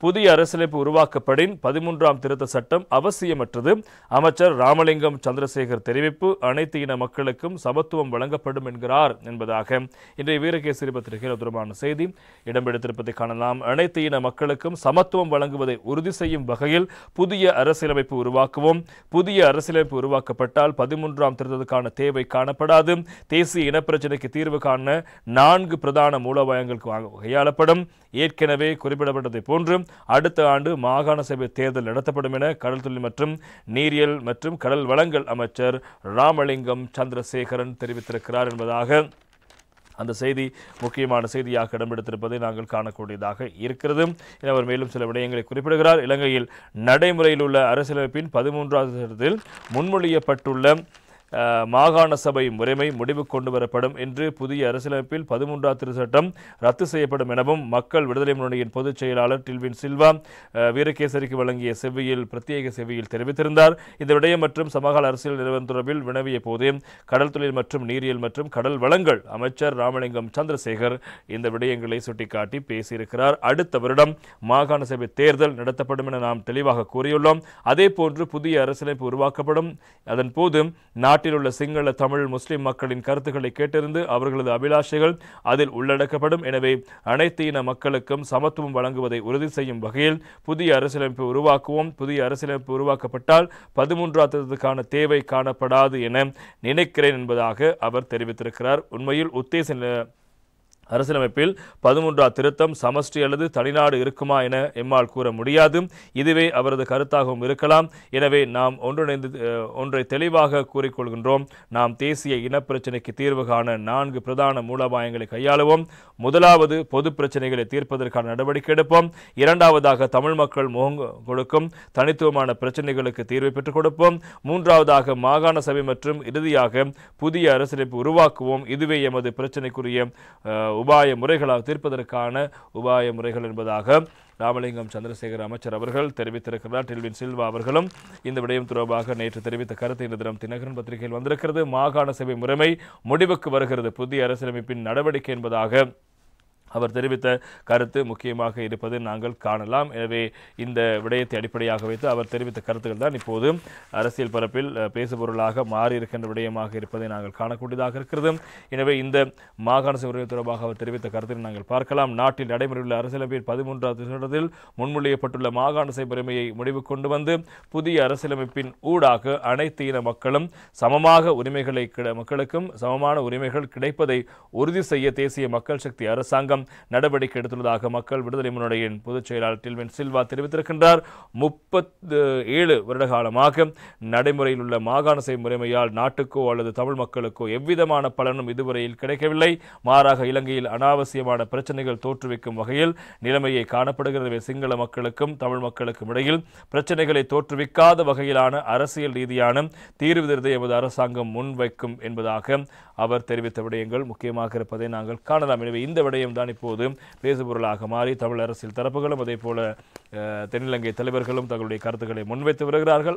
புதிய அரசியலமைப்பு உருவாக்கப்படின் 13ஆம் திருத்த சட்டம் அவசியமற்றது. அமைச்சர் ராமலிங்கம் சந்திரசேகர் தெரிவிப்பு. அனைத்து இன மக்களுக்கும் சமத்துவம் வழங்கப்படும் என்கிறார் என்பதாக இன்றைய வீரகேசரி பத்திரிகையில் தொடர்பான செய்தி இடம்பெடுத்திருப்பதை காணலாம். அனைத்து இன மக்களுக்கும் சமத்துவம் வழங்குவதை உறுதி செய்யும் வகையில் புதிய அரசியலமைப்பு உருவாக்குவோம். புதிய அரசியலமைப்பு உருவாக்கப்பட்டால் 13ஆம் திருத்தத்துக்கான தேவை காணப்படாது. தேசிய இனப்பிரச்சினைக்கு தீர்வு காண 4 பிரதான மூலோபாயங்கள் கையாளப்படும். ஏற்கனவே குறிப்பிடப்பட்டதை போன்று அடுத்த ஆண்டு மாகாண சபை தேர்தல் நடத்தப்படும் என கடல்தொழில் மற்றும் நீரியல் மற்றும் கடல் வளங்கள் அமைச்சர் ராமலிங்கம் சந்திரசேகரன் தெரிவித்திருக்கிறார் என்பதாக அந்த செய்தி முக்கியமான செய்தியாக இடம்பெடுத்திருப்பதை நாங்கள் காணக்கூடியதாக இருக்கிறது. அவர் மேலும் சில விடயங்களை குறிப்பிடுகிறார். இலங்கையில் நடைமுறையில் உள்ள அரசியலமைப்பின் 13ஆவது சட்டத்தில் முன்மொழியப்பட்டுள்ள மாகாண சபை முறைமை முடிவு கொண்டு வரப்படும் என்று புதிய அரசியலமைப்பில் 13ஆம் திருத்த சட்டம் ரத்து செய்யப்படும் எனவும் மக்கள் விடுதலை முன்னணியின் பொதுச் செயலாளர் டில்வின் சில்வா வீரகேசரிக்கு வழங்கிய பிரத்யேக செவ்வியில் தெரிவித்திருந்தார். இந்த விடயம் மற்றும் சமகால அரசியல் நிறுவனம் தொடர்பில் வினவிய போது கடல் தொழில் மற்றும் நீரியல் மற்றும் கடல் வளங்கள் அமைச்சர் ராமலிங்கம் சந்திரசேகர் இந்த விடயங்களை சுட்டிக்காட்டி பேசியிருக்கிறார். அடுத்த வருடம் மாகாண சபை தேர்தல் நடத்தப்படும் என நாம் தெளிவாக கூறியுள்ளோம். அதே போன்று புதிய அரசியலமைப்பு உருவாக்கப்படும். அதன் போது நாட்டில் உள்ள சிங்கள தமிழ் முஸ்லிம் மக்களின் கருத்துக்களை கேட்டிருந்து அவர்களது அபிலாஷைகள் அதில் உள்ளடக்கப்படும். எனவே அனைத்து இன மக்களுக்கும் சமத்துவம் வழங்குவதை உறுதி செய்யும் வகையில் புதிய அரசியலமைப்பு உருவாக்குவோம். புதிய அரசியலமைப்பு உருவாக்கப்பட்டால் 13ஆம் திருத்தத்துக்கான தேவை காணப்படாது என நினைக்கிறேன் என்பதாக அவர் தெரிவித்திருக்கிறார். உண்மையில் உத்தேச அரசியலமைப்பில் 13ஆம் திருத்தம் சமஷ்டி அல்லது தனிநாடு இருக்குமா என எம்மால் கூற முடியாது. இதுவே அவரது கருத்தாகவும் இருக்கலாம். எனவே நாம் ஒன்றை தெளிவாக கூறிக்கொள்கின்றோம். நாம் தேசிய இனப்பிரச்சினைக்கு தீர்வு காண 4 பிரதான மூலோபாயங்களை கையாளுவோம். முதலாவது பொது பிரச்சனைகளை தீர்ப்பதற்கான நடவடிக்கை எடுப்போம். இரண்டாவதாக தமிழ் மக்கள் முகம் கொடுக்கும் தனித்துவமான பிரச்சனைகளுக்கு தீர்வை பெற்றுக் கொடுப்போம். மூன்றாவதாக மாகாண சபை மற்றும் இறுதியாக புதிய அரசியலமைப்பு உருவாக்குவோம். இதுவே எமது பிரச்சனைக்குரிய உபாய முறைகளாக தீர்ப்பதற்கான உபாய முறைகள் என்பதாக ராமலிங்கம் சந்திரசேகர் அமைச்சர் அவர்கள் தெரிவித்திருக்கிறார். டில்வின் சில்வா அவர்களும் இந்த விடயம் தொடர்பாக நேற்று தெரிவித்த கருத்து இந்த தினம் தினகரன் பத்திரிகையில் வந்திருக்கிறது. மாகாண சபை முறைமை முடிவுக்கு வருகிறது புதிய அரசியலமைப்பின் நடவடிக்கை என்பதாக அவர் தெரிவித்த கருத்து முக்கியமாக இருப்பதை நாங்கள் காணலாம். எனவே இந்த விடயத்தை அடிப்படையாக வைத்து அவர் தெரிவித்த கருத்துக்கள் தான் இப்போது அரசியல் பரப்பில் பேசுபொருளாக மாறியிருக்கின்ற விடயமாக இருப்பதை நாங்கள் காணக்கூடியதாக இருக்கிறது. எனவே இந்த மாகாண சபை தொடர்பாக அவர் தெரிவித்த கருத்தை நாங்கள் பார்க்கலாம். நாட்டில் நடைமுறையுள்ள அரசியலமைப்பில் 13ஆம் சட்டத்தில் முன்மொழியப்பட்டுள்ள மாகாண சபை முறைமையை முடிவு கொண்டு வந்து புதிய அரசியலமைப்பின் ஊடாக அனைத்து இன மக்களும் மக்களுக்கும் சமமான உரிமைகள் கிடைப்பதை உறுதி செய்ய தேசிய மக்கள் சக்தி அரசாங்கம் நடவடிக்கை எடுத்துள்ளதாக மக்கள் விடுதலை முன்னணியின் பொதுச் செயலாளர் டில்வின் சில்வா தெரிவித்திருக்கின்றார். 37 வருட காலமாக நடைமுறையில் உள்ள மாகாண சபை முறைமையால் நாட்டுக்கோ அல்லது தமிழ் மக்களுக்கோ எவ்விதமான பலனும் இதுவரையில் கிடைக்கவில்லை. மாறாக இலங்கையில் அனாவசியமான பிரச்சனைகள் தோற்றுவிக்கும் வகையில் நிலைமையை காணப்படுகிறது. சிங்கள மக்களுக்கும் தமிழ் மக்களுக்கும் இடையில் பிரச்சனைகளை தோற்றுவிக்காத வகையிலான அரசியல் ரீதியான தீர்வு எமது அரசாங்கம் முன்வைக்கும் என்பதாக அவர் தெரிவித்த விடயங்கள் முக்கியமாக இருப்பதை நாங்கள் காணலாம். எனவே இந்த விடயம் தான் இப்போது பேசுபொருளாக மாறி தமிழ் அரசியல் தரப்புகளும் அதே போல தென்னிலங்கை தலைவர்களும் தங்களுடைய கருத்துக்களை முன்வைத்து வருகிறார்கள்.